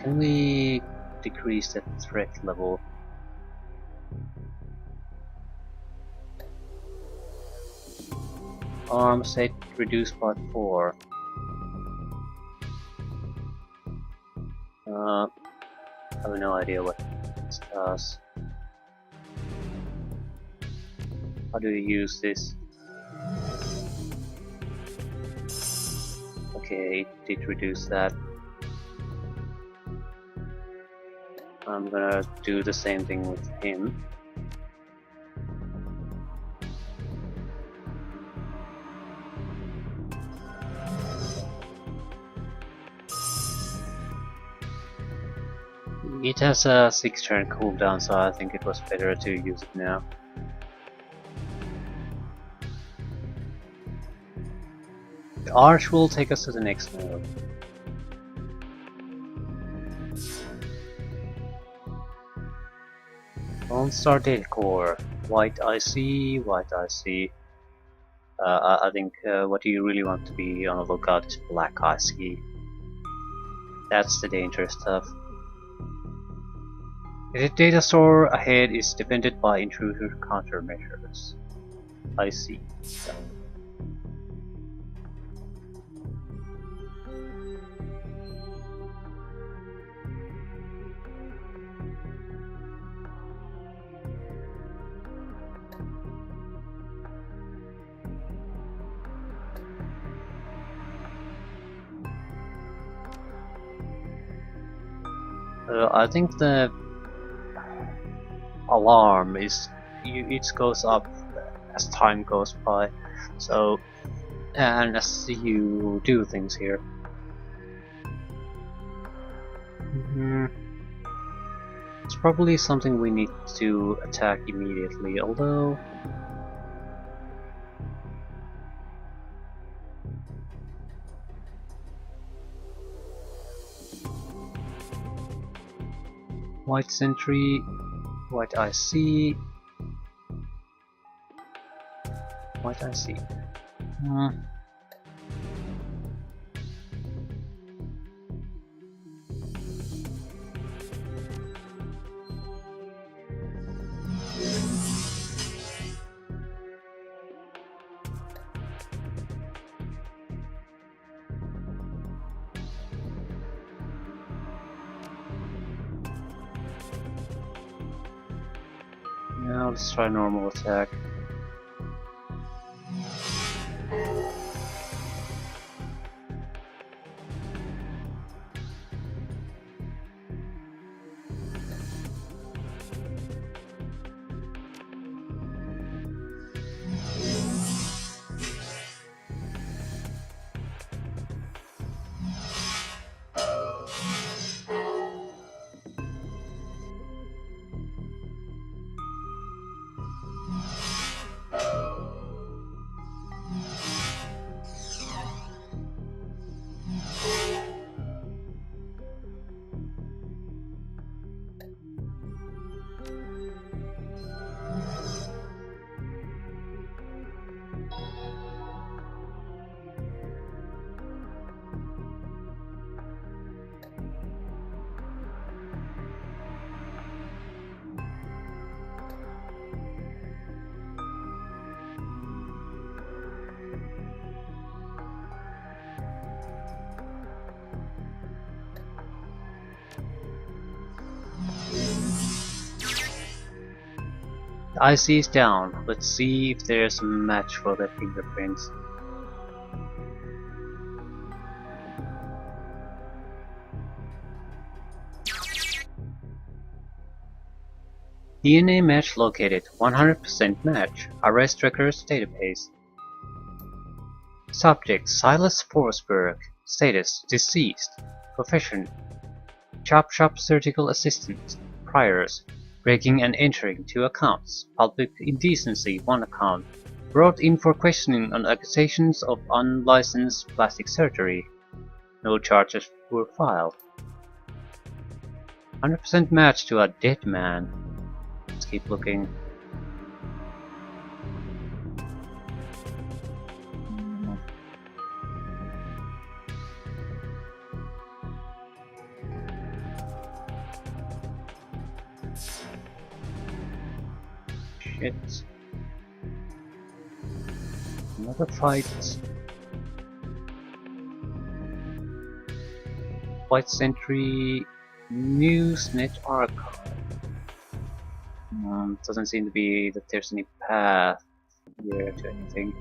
Can we decrease the threat level? Arm state reduced by 4. I have no idea what this does. How do you use this? Okay, it did reduce that. I'm gonna do the same thing with him. It has a 6-turn cooldown, so I think it was better to use it now. The Arch will take us to the next node. Lone Star Data Core. White IC, White IC. I think what you really want to be on the lookout is Black IC. That's the dangerous stuff. The data store ahead is defended by intruder countermeasures. I see. I think the alarm is it goes up as time goes by, so and as you do things here. It's probably something we need to attack immediately, although White Sentry, White IC, White IC. Now let's try normal attack. The IC is down. Let's see if there's a match for the fingerprints. DNA match located. 100% match. Arrest records database. Subject Silas Forsberg. Status deceased. Profession Chop shop surgical assistant. Priors breaking and entering 2 accounts. Public indecency 1 account. Brought in for questioning on accusations of unlicensed plastic surgery. No charges were filed. 100% match to a dead man. Let's keep looking. Shit. Another fight. White Sentry. Newsnet Archive. Doesn't seem to be that there's any path here to anything.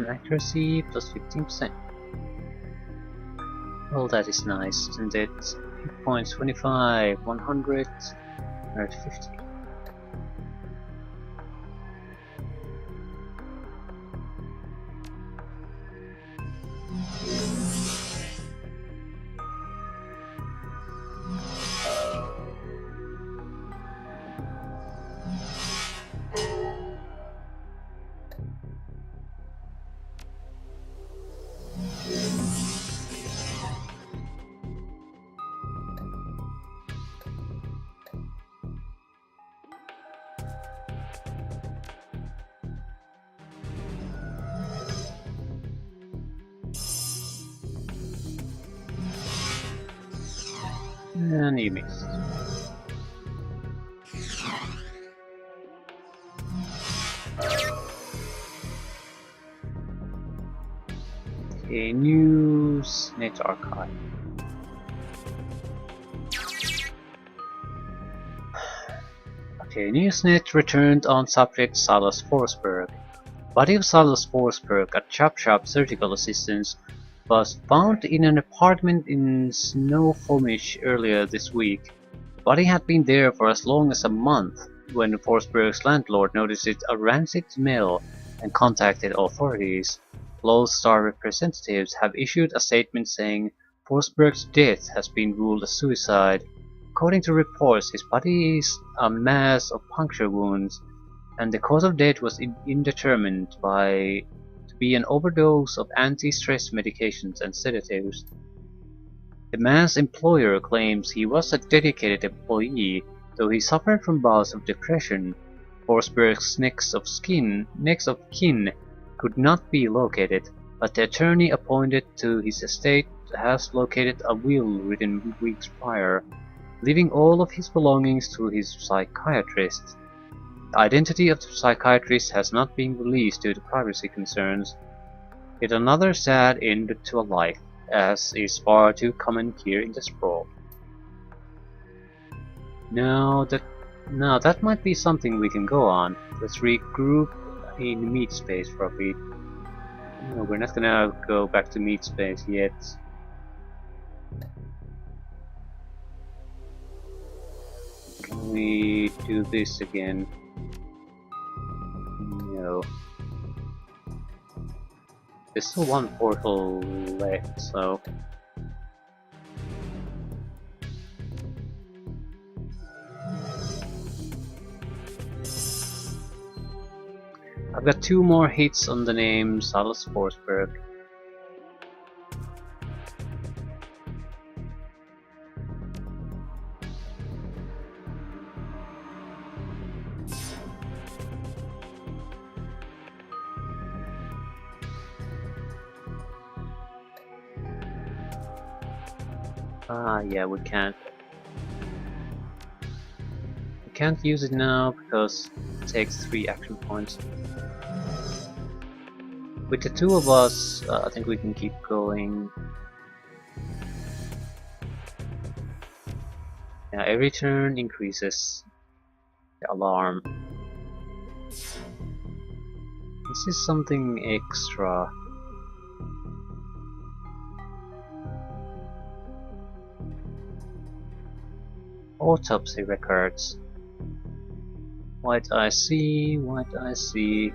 Accuracy plus 15%. Well, that is nice, isn't it? Hit points 25, 100, 150. And you missed. Okay, Newsnet Archive. Okay, Newsnet returned on subject Silas Forsberg. Body of Silas Forsberg, a chop shop surgical assistant, was found in an apartment in Snohomish earlier this week. The body had been there for as long as a month when Forsberg's landlord noticed a rancid smell and contacted authorities. Lone Star representatives have issued a statement saying Forsberg's death has been ruled a suicide. According to reports, his body is a mass of puncture wounds, and the cause of death was indeterminate to be an overdose of anti-stress medications and sedatives. The man's employer claims he was a dedicated employee, though he suffered from bouts of depression. Forsberg's next of kin could not be located, but the attorney appointed to his estate has located a will written weeks prior, leaving all of his belongings to his psychiatrist. The identity of the psychiatrist has not been released due to privacy concerns. Yet another sad end to a life, as is far too common here in the sprawl. Now that might be something we can go on. Let's regroup in meat space for a bit. No, we're not gonna go back to meat space yet. Can we do this again? No. There's still one portal left, so... I've got 2 more hits on the name Silas Forsberg. Yeah, we can't. We can't use it now because it takes 3 action points. With the 2 of us, I think we can keep going. Yeah, every turn increases the alarm. This is something extra. Autopsy records. White IC, white IC.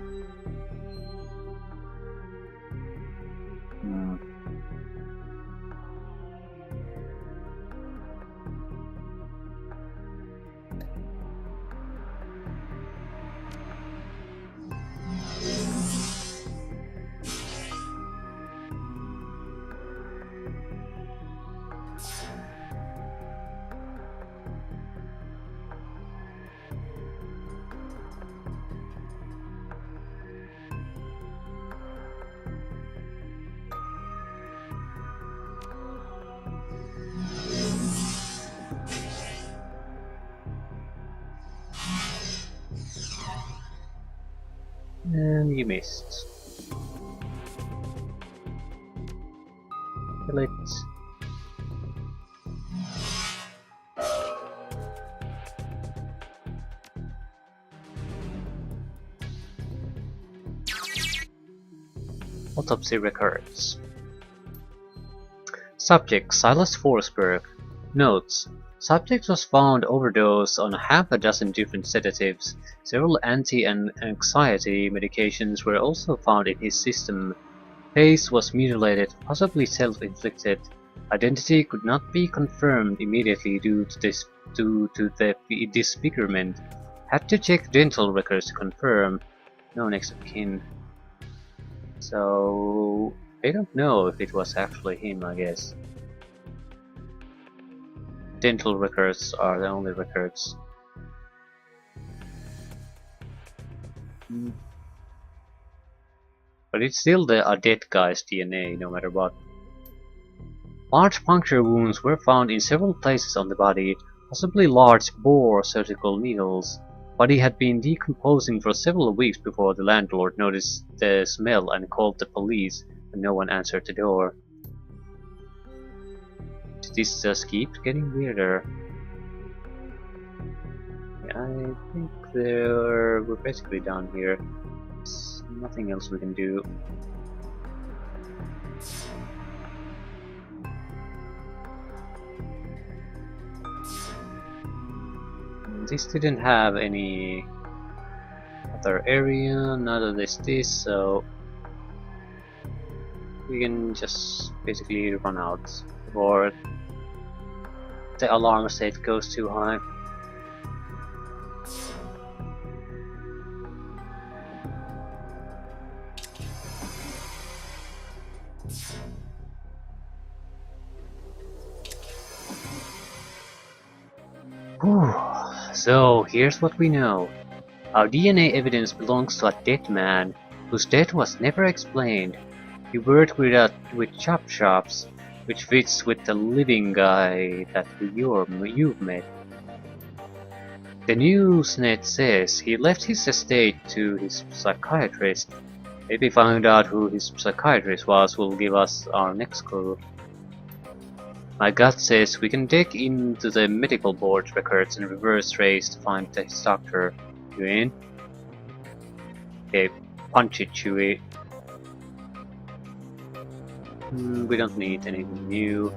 And you missed. Kill it. Autopsy records. Subject Silas Forsberg. Notes. Subject was found overdosed on half a dozen different sedatives. Several anti-anxiety medications were also found in his system. Face was mutilated, possibly self-inflicted. Identity could not be confirmed immediately due to the disfigurement. Had to check dental records to confirm. No next of kin. So they don't know if it was actually him, I guess. Dental records are the only records. But it's still a dead guy's DNA, no matter what. Large puncture wounds were found in several places on the body, possibly large bore surgical needles. Body had been decomposing for several weeks before the landlord noticed the smell and called the police, but no one answered the door. This just keeps getting weirder. Yeah, I think we're basically done here. There's nothing else we can do. This didn't have any other area, neither this, so we can just basically run out before the alarm state goes too high. Whew. So here's what we know. Our DNA evidence belongs to a dead man whose death was never explained. He worked with chop shops, which fits with the living guy that you've met. The newsnet says he left his estate to his psychiatrist. Maybe find out who his psychiatrist was will give us our next clue. My gut says we can dig into the medical board records and reverse trace to find his doctor. You in? Okay, punch it, Chewie. We don't need anything new.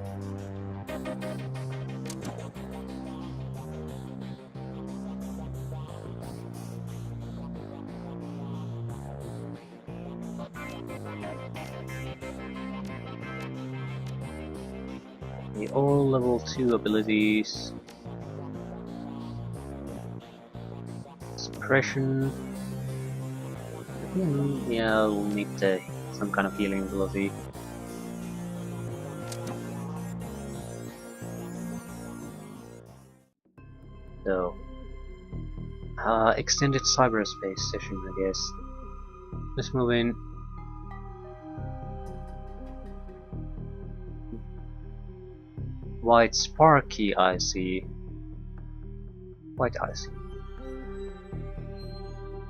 All level 2 abilities. Suppression. Yeah, we'll need some kind of healing ability. So, extended cyberspace session, I guess. Let's move in. White sparky IC. White IC.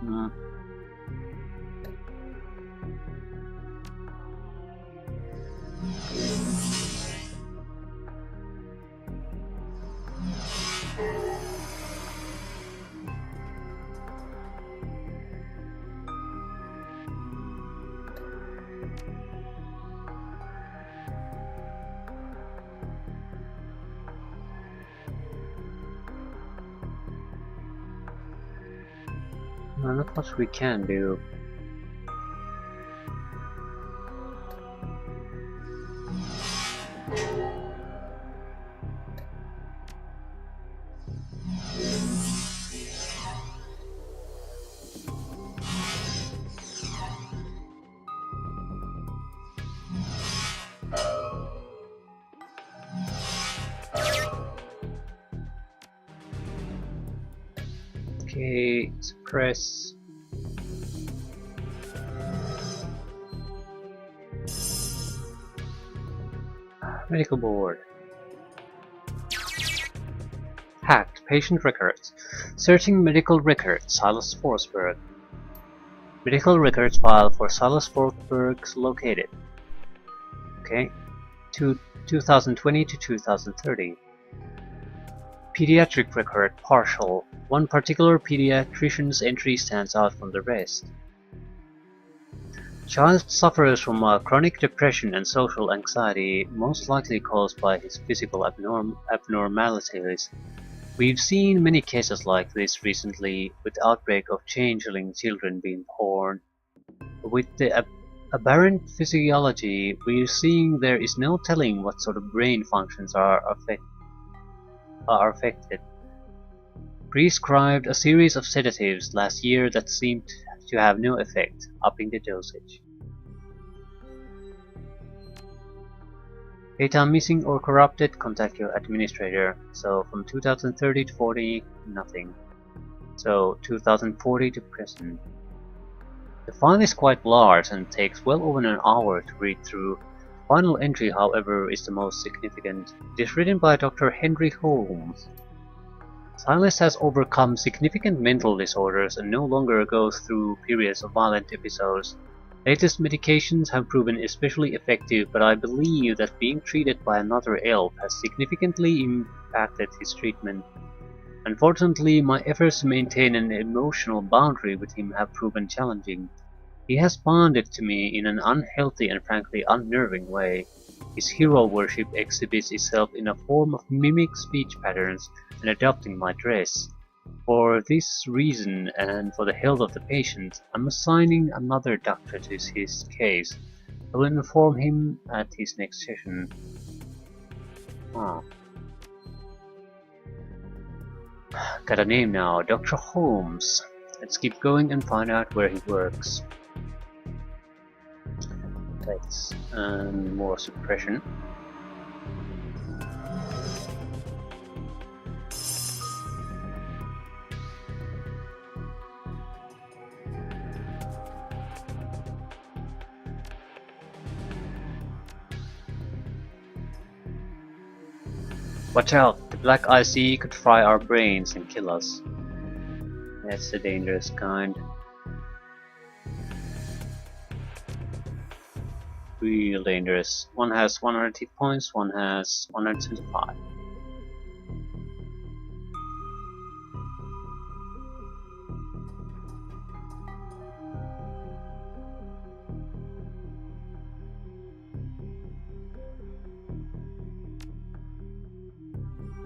Not much we can do. Okay, suppress. Medical board. Hacked patient records. Searching medical records. Silas Forsberg. Medical records file for Silas Forsberg's located. Okay. 2020 to 2030. Pediatric record partial. One particular pediatrician's entry stands out from the rest. Child suffers from chronic depression and social anxiety, most likely caused by his physical abnormalities. We've seen many cases like this recently, with the outbreak of changeling children being born. With the aberrant physiology we're seeing, there is no telling what sort of brain functions are affected. Prescribed a series of sedatives last year that seemed to have no effect, upping the dosage. Data missing or corrupted, contact your administrator. So from 2030 to 40, nothing. So 2040 to present. The file is quite large and takes well over an hour to read through. The final entry, however, is the most significant. It is written by Dr. Henry Holmes. Silas has overcome significant mental disorders and no longer goes through periods of violent episodes. Latest medications have proven especially effective, but I believe that being treated by another elf has significantly impacted his treatment. Unfortunately, my efforts to maintain an emotional boundary with him have proven challenging. He has bonded to me in an unhealthy and frankly unnerving way. His hero worship exhibits itself in a form of mimic speech patterns and adopting my dress. For this reason, and for the health of the patient, I'm assigning another doctor to his case. I will inform him at his next session. Got a name now, Dr. Holmes. Let's keep going and find out where he works. Let's more suppression. Watch out, the black IC could fry our brains and kill us. That's the dangerous kind. Real dangerous. One has 100 hit points, one has 175.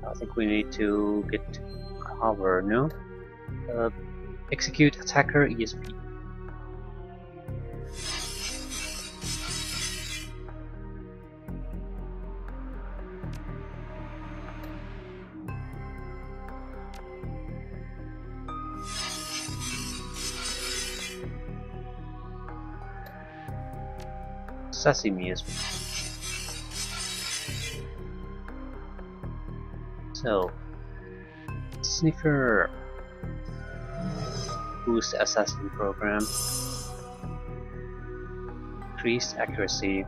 I think we need to get cover, no? Execute attacker ESP. Sesame ESP. So, Sniffer, boost assassin program, increased accuracy,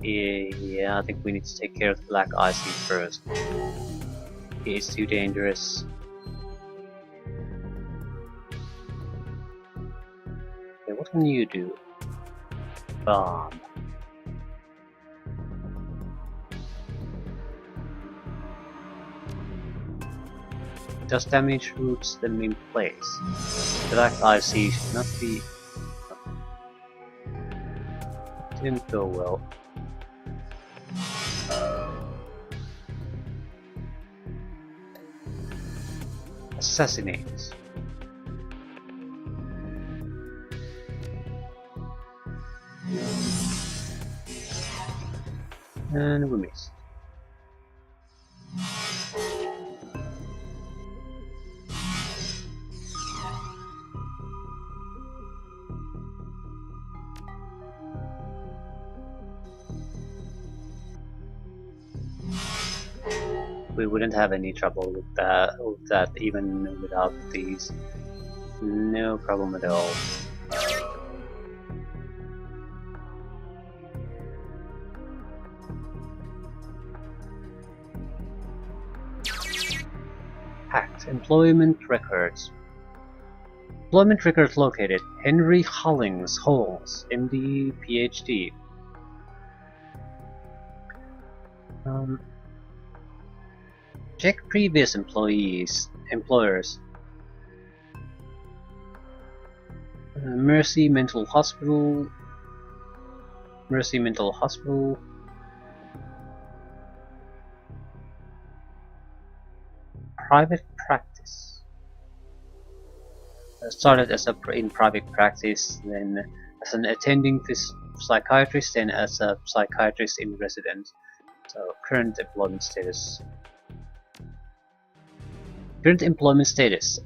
yeah, I think we need to take care of the black IC first. He is too dangerous. Okay, what can you do? Bomb. Does damage roots them in place? The black IC should not be... Didn't go well. Assassinates. And we missed. we wouldn't have any trouble with that even without these. No problem at all. Hacked employment records. Employment records located: Henry Hollings Holmes, MD, PhD. Check previous employers. Mercy Mental Hospital. Private practice. Started as in private practice, then as an attending psychiatrist, then as a psychiatrist in residence. So current employment status.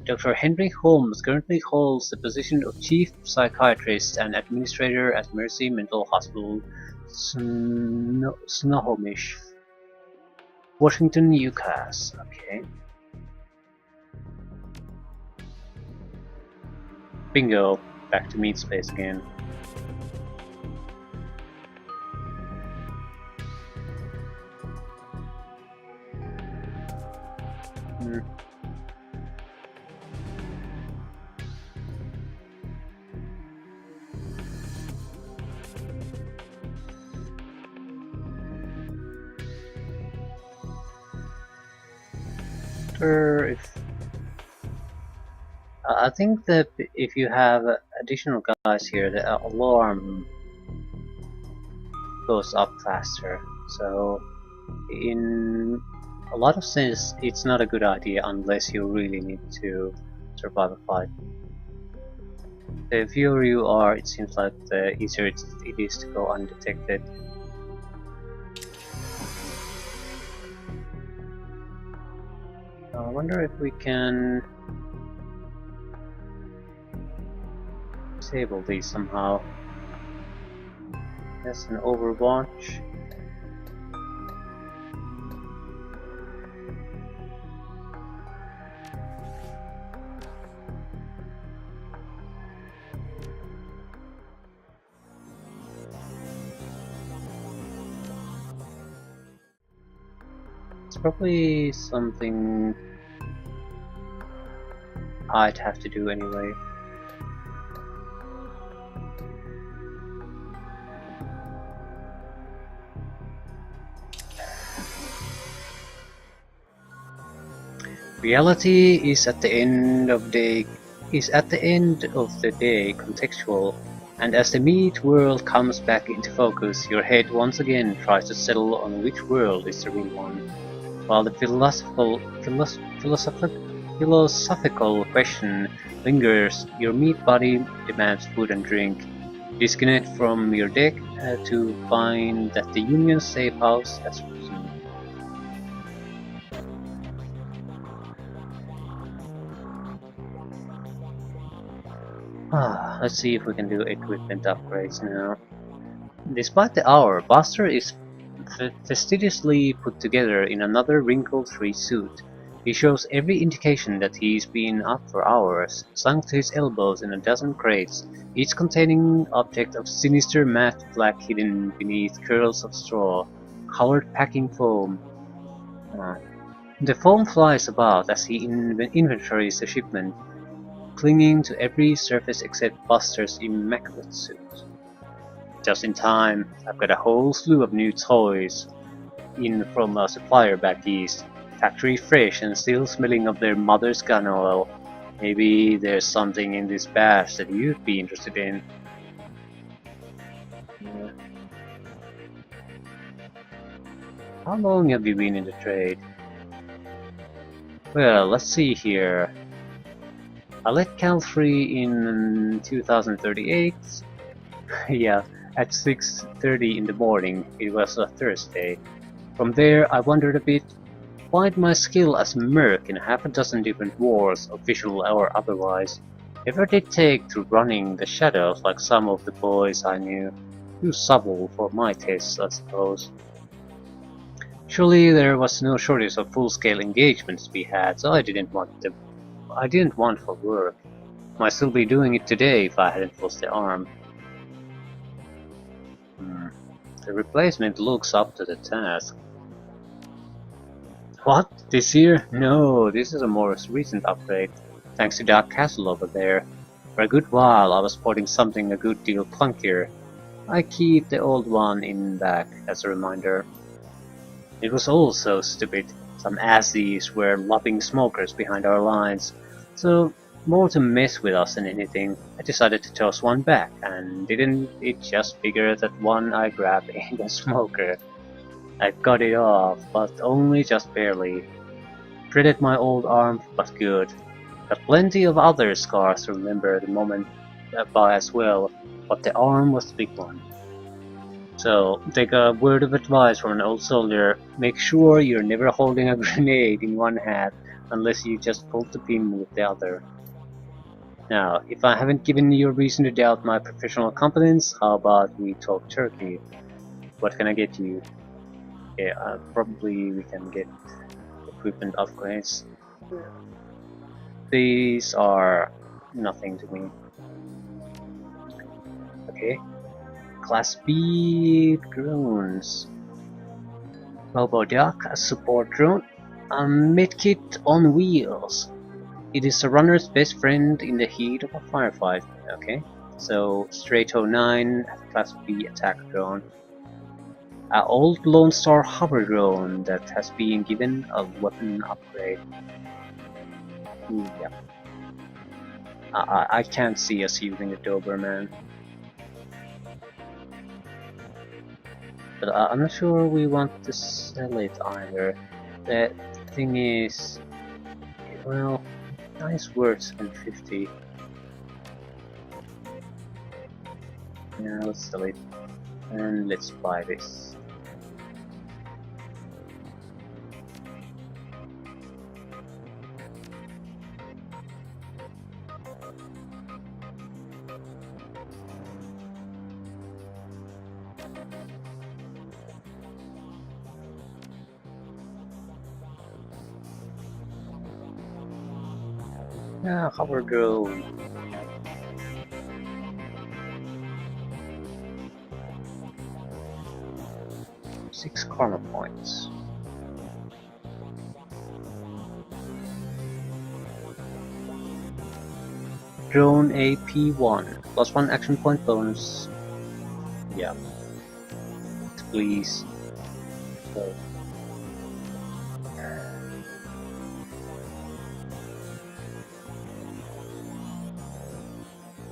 Dr. Henry Holmes currently holds the position of Chief Psychiatrist and Administrator at Mercy Mental Hospital, Snohomish, Washington, UCAS. Okay. Bingo. Back to meat space again. I think that if you have additional guys here, the alarm goes up faster. So in a lot of sense, it's not a good idea unless you really need to survive a fight. The fewer you are, it seems like the easier it is to go undetected. I wonder if we can disable these somehow. That's an Overwatch. It's probably something I'd have to do anyway. Reality is at the end of the day contextual, and as the meat world comes back into focus, your head once again tries to settle on which world is the real one. While the philosophical question lingers, your meat body demands food and drink. Disconnect from your deck to find that the Union's safe house has risen. Let's see if we can do equipment upgrades now. Despite the hour, Buster is fastidiously put together in another wrinkle-free suit. He shows every indication that he's been up for hours, sunk to his elbows in a dozen crates, each containing object of sinister matte black hidden beneath curls of straw, colored packing foam. The foam flies about as he inventories the shipment, clinging to every surface except Buster's immaculate suit. Just in time, I've got a whole slew of new toys in from a supplier back east, factory fresh and still smelling of their mother's gun oil. Maybe there's something in this batch that you'd be interested in. Yeah. How long have you been in the trade? Well, let's see here. I let Cal free in 2038. Yeah, at 6:30 in the morning. It was a Thursday. From there, I wandered a bit, applied my skill as a merc in half a dozen different wars, official or otherwise. Never did take to running the shadows like some of the boys I knew. Too subtle for my tastes, I suppose. Surely there was no shortage of full-scale engagements to be had, so I didn't want for work. Might still be doing it today if I hadn't lost the arm. The replacement looks up to the task. What? This year? No, this is a more recent upgrade, thanks to that castle over there. For a good while I was sporting something a good deal clunkier. I keep the old one in back as a reminder. It was all so stupid. Some assies were lobbing smokers behind our lines, so more to mess with us than anything, I decided to toss one back, and didn't it just figure that one I grabbed ain't a smoker. I got it off, but only just barely. Shredded my old arm, but good. Got plenty of other scars to remember the moment by as well, but the arm was the big one. So, take a word of advice from an old soldier, make sure you're never holding a grenade in one hand unless you just pull the pin with the other. Now, if I haven't given you a reason to doubt my professional competence, how about we talk turkey? What can I get you? Yeah, probably we can get equipment upgrades. These are nothing to me. Okay. Class B drones. RoboDuck, a support drone. A medkit on wheels. It is a runner's best friend in the heat of a firefight. Okay. So, Straight 09, Class B attack drone. An old Lone Star hover drone that has been given a weapon upgrade. Yeah. I can't see us using the Doberman. But I'm not sure we want to sell it either. The thing is, well, nice worth 750. Yeah, let's sell it. And let's buy this. Yeah, hover drone. Six karma points. Drone AP1. Plus 1 action point bonus. Yeah. Please. So.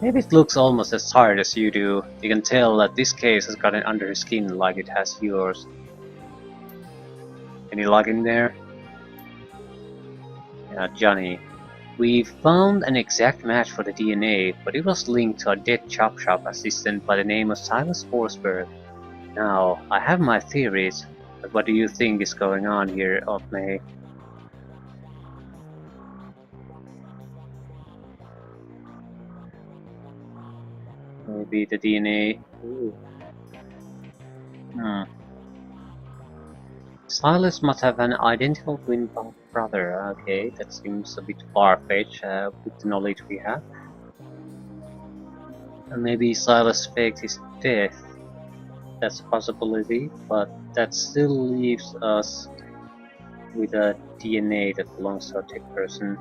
Maybe it looks almost as tired as you do. You can tell that this case has gotten under his skin like it has yours. Any luck in there? Yeah, Johnny. We found an exact match for the DNA, but it was linked to a dead chop shop assistant by the name of Silas Forsberg. Now, I have my theories, but what do you think is going on here, May? Maybe the DNA. Ooh. Silas must have an identical twin brother. Okay, that seems a bit far-fetched with the knowledge we have. And maybe Silas faked his death. That's a possibility, but that still leaves us with a DNA that belongs to a dead person.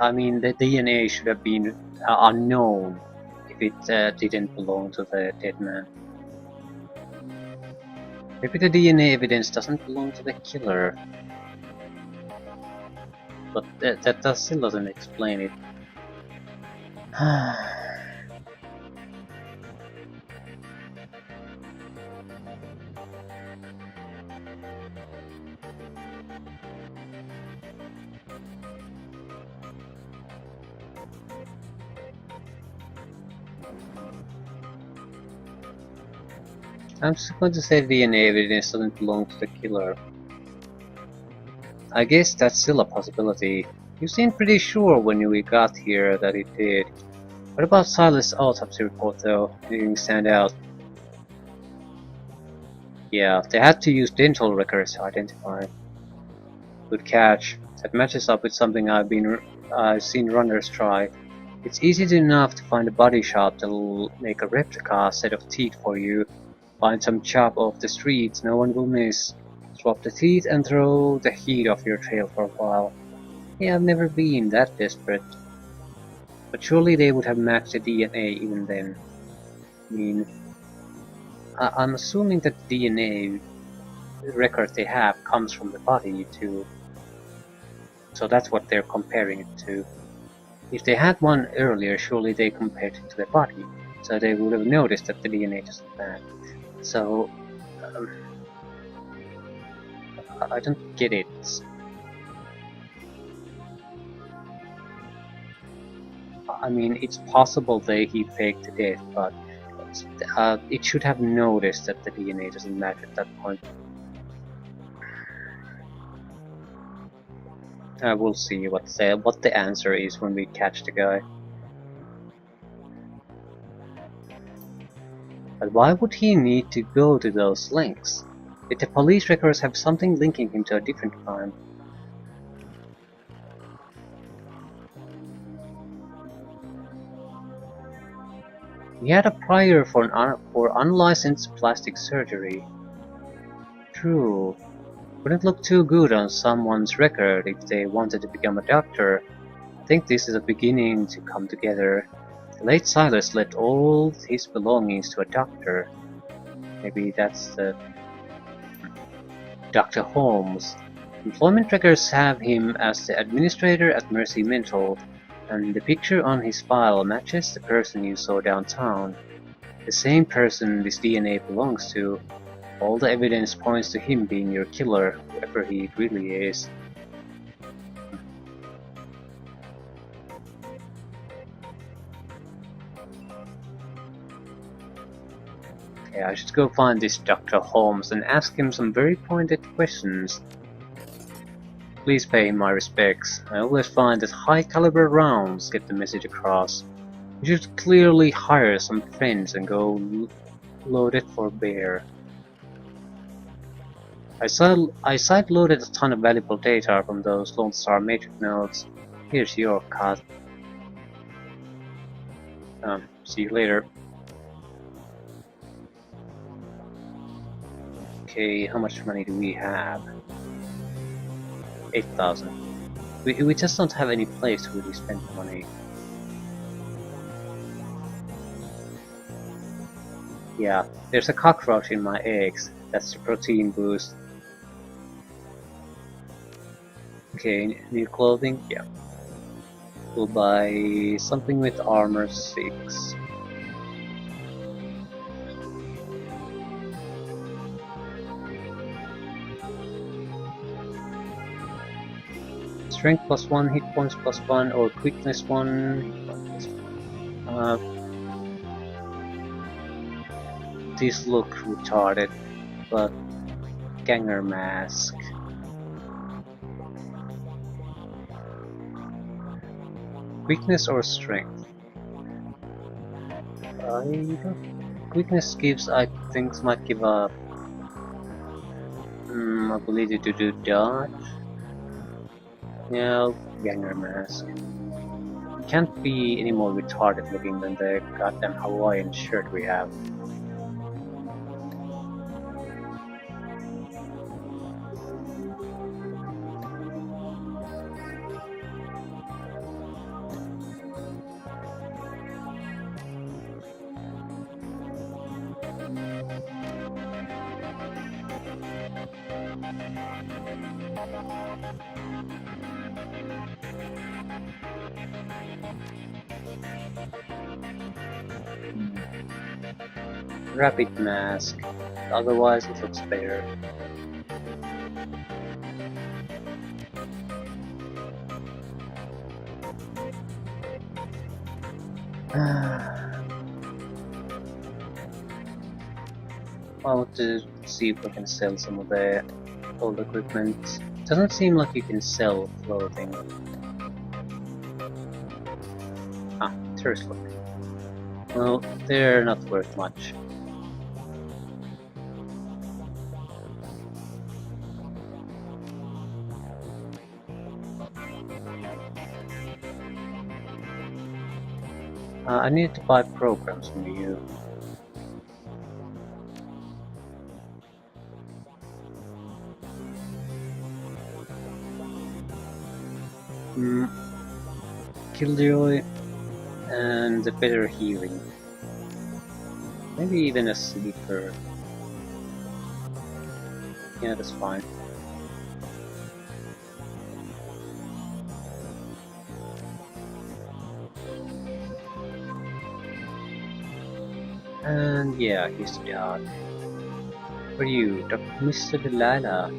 I mean, the DNA should have been unknown if it didn't belong to the dead man. Maybe the DNA evidence doesn't belong to the killer. But that still doesn't explain it. I'm just going to say DNA evidence doesn't belong to the killer. I guess that's still a possibility. You seemed pretty sure when we got here that it did. What about Silas' autopsy report though? Anything stand out? Yeah, they had to use dental records to identify. Good catch. That matches up with something I've seen runners try. It's easy enough to find a body shop that'll make a replica set of teeth for you. Find some chop off the streets no one will miss. Swap the teeth and throw the heat off your trail for a while. Yeah, I've never been that desperate. But surely they would have matched the DNA even then. I mean, I'm assuming that the DNA record they have comes from the body too. So that's what they're comparing it to. If they had one earlier, surely they compared it to the body, so they would have noticed that the DNA doesn't match. So, um, I don't get it. I mean, it's possible that he faked the death, but it should have noticed that the DNA doesn't match at that point. We'll see what the answer is when we catch the guy. But why would he need to go to those lengths? Did the police records have something linking him to a different crime? He had a prior for unlicensed plastic surgery. True. Wouldn't look too good on someone's record if they wanted to become a doctor. I think this is a beginning to come together. The late Silas left all his belongings to a doctor. Maybe that's the Dr. Holmes. Employment records have him as the administrator at Mercy Mental, and the picture on his file matches the person you saw downtown. The same person this DNA belongs to. All the evidence points to him being your killer, whoever he really is. Okay, I should go find this Dr. Holmes and ask him some very pointed questions. Please pay him my respects. I always find that high-caliber rounds get the message across. You should clearly hire some friends and go loaded for bear. I side-loaded a ton of valuable data from those Lone Star Matrix nodes. Here's your cut. See you later. Okay, how much money do we have? 8,000. We just don't have any place to really spend money. Yeah, there's a cockroach in my eggs. That's the protein boost. Okay, new clothing? Yeah. We'll buy something with armor 6. Strength +1, hit points +1, or quickness 1. These look retarded, but Ganger Mask. Quickness or strength? Quickness gives, I think, might give a ability to do dodge. Yeah, Ganger Mask. Can't be any more retarded looking than the goddamn Hawaiian shirt we have. Rapid Mask, otherwise it looks better. I want to see if we can sell some of the old equipment. Doesn't seem like you can sell clothing. Ah, tourist look. Well, they're not worth much. I need to buy programs from you. Hmm, Killjoy and a better healing. Maybe even a sleeper. Yeah, that's fine. And yeah, here's the dog. For you, Mr. Delilah.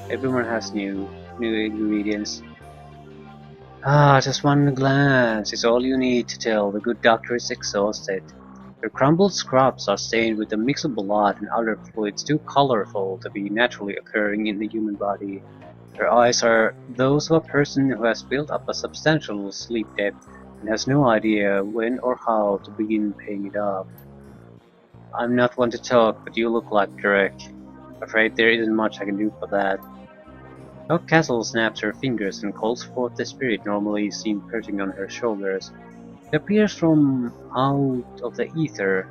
Everyone has new ingredients. Ah, just one glance is all you need to tell the good doctor is exhausted. Her crumbled scraps are stained with a mix of blood and other fluids too colorful to be naturally occurring in the human body. Her eyes are those of a person who has built up a substantial sleep debt and has no idea when or how to begin paying it off. I'm not one to talk, but you look like Derek. Afraid there isn't much I can do for that. Doc Castle snaps her fingers and calls forth the spirit normally seen perching on her shoulders. It appears from out of the ether,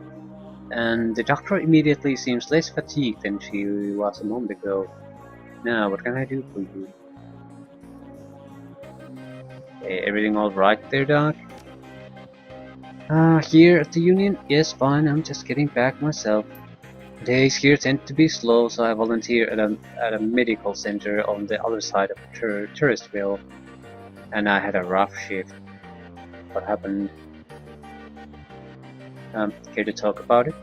and the doctor immediately seems less fatigued than she was a moment ago. Now, what can I do for you? Everything alright there, Doc? Here at the Union? Yes, fine, I'm just getting back myself. Days here tend to be slow, so I volunteer at a medical center on the other side of Touristville. And I had a rough shift. What happened? Care to talk about it?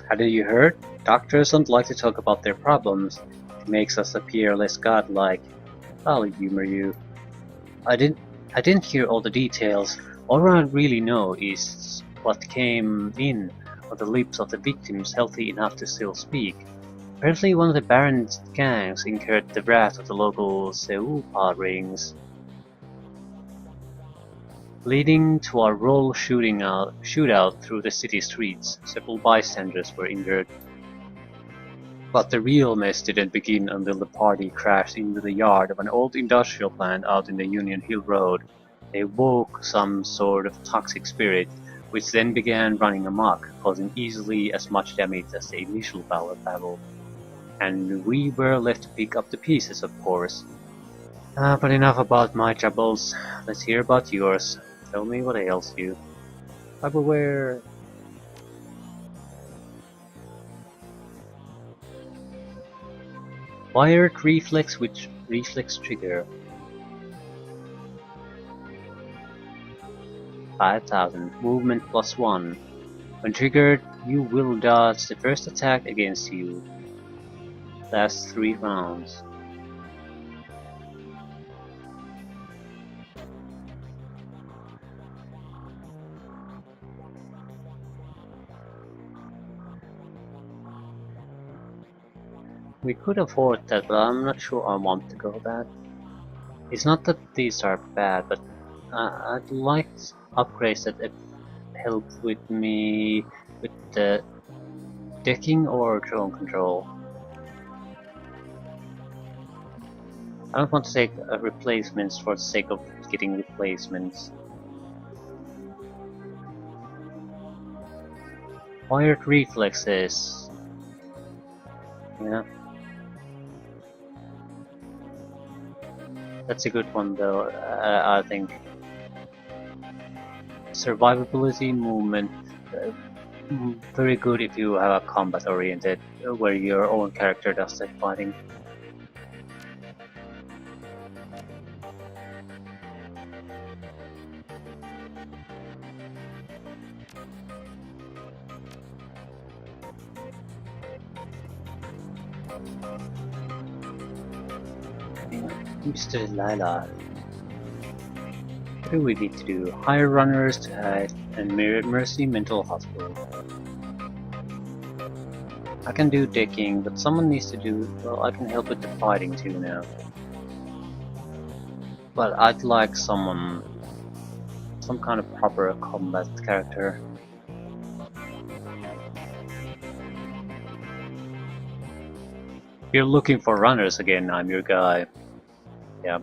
Hadn't you heard? Doctors don't like to talk about their problems. It makes us appear less godlike. I'll humor you. I didn't I didn't hear all the details. All I really know is what came in on the lips of the victims healthy enough to still speak. Apparently one of the Baron's gangs incurred the wrath of the local Seupa rings, leading to a roll shootout through the city streets. Several bystanders were injured. But the real mess didn't begin until the party crashed into the yard of an old industrial plant out in the Union Hill Road. They woke some sort of toxic spirit, which then began running amok, causing easily as much damage as the initial battle. And we were left to pick up the pieces, of course. But enough about my troubles. Let's hear about yours. Tell me what ails you. Cyberware. Wired reflex with reflex trigger. 5000. Movement +1. When triggered, you will dodge the first attack against you. Lasts 3 rounds. We could afford that, but I'm not sure I want to go that. It's not that these are bad, but I'd like upgrades that help with me with the decking or drone control. I don't want to take replacements for the sake of getting replacements. Wired reflexes. Yeah. That's a good one though, I think. Survivability, movement, very good if you have a combat oriented, where your own character does the fighting. Mr. Lila. What do we need to do? Hire runners to hide and Mercy Mental Hospital. I can do decking, but someone needs to do, well, I can help with the fighting too now. But I'd like some kind of proper combat character. You're looking for runners again, I'm your guy. Yeah.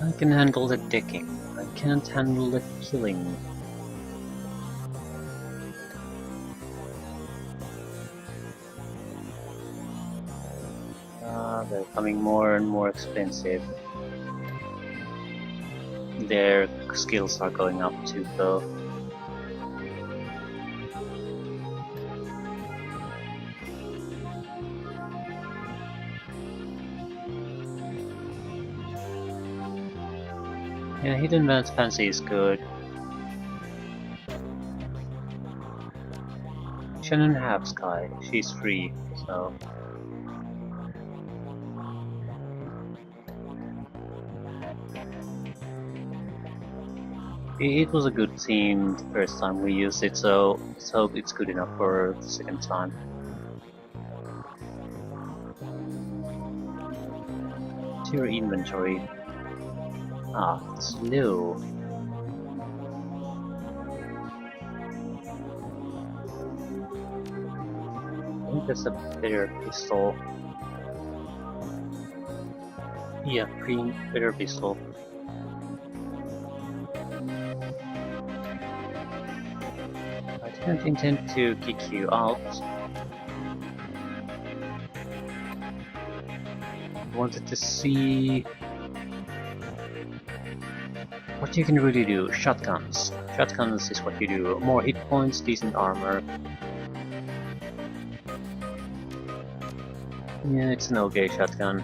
I can handle the decking. I can't handle the killing. They're becoming more and more expensive. Their skills are going up too, though. Yeah, Hidden Man's Fancy is good. Shannon have Sky. She's free, so. It was a good theme the first time we used it, so let's hope it's good enough for the second time. To your inventory. It's low. I think that's a better pistol. Yeah, better pistol. I didn't intend to kick you out. I wanted to see what you can really do. Shotguns. Shotguns is what you do. More hit points, decent armor. Yeah, it's an okay shotgun.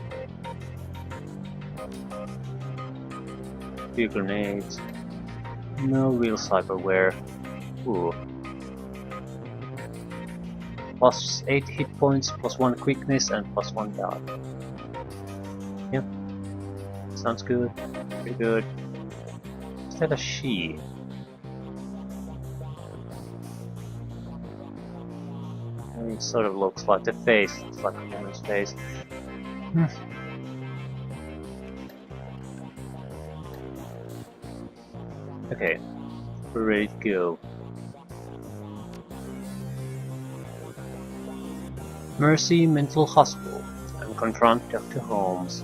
Few grenades. No real cyberware. Ooh. Plus 8 hit points, plus 1 quickness, and plus 1 dodge. Yep. Sounds good. Pretty good. Is that a she? It sort of looks like the face. It's like a woman's face. Okay. We're ready to go. Mercy Mental Hospital and confront Dr. Holmes.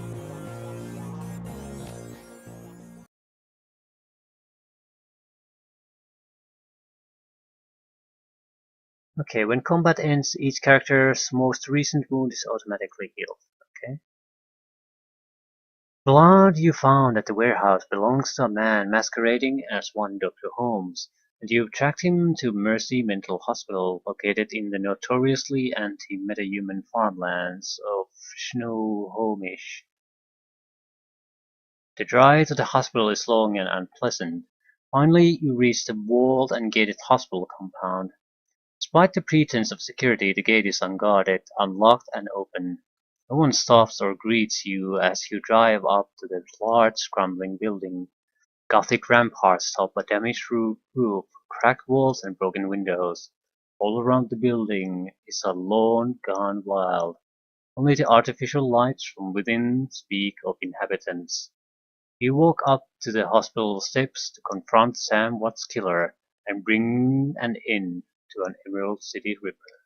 Okay, when combat ends, each character's most recent wound is automatically healed. Okay. Blood you found at the warehouse belongs to a man masquerading as one Dr. Holmes, and you've tracked him to Mercy Mental Hospital, located in the notoriously anti-metahuman farmlands of Snohomish. The drive to the hospital is long and unpleasant. Finally, you reach the walled and gated hospital compound. Despite the pretense of security, the gate is unguarded, unlocked, and open. No one stops or greets you as you drive up to the large, crumbling building. Gothic ramparts top a damaged roof, cracked walls, and broken windows. All around the building is a lawn gone wild. Only the artificial lights from within speak of inhabitants. You walk up to the hospital steps to confront Sam Watt's killer and bring an end to an Emerald City Ripper.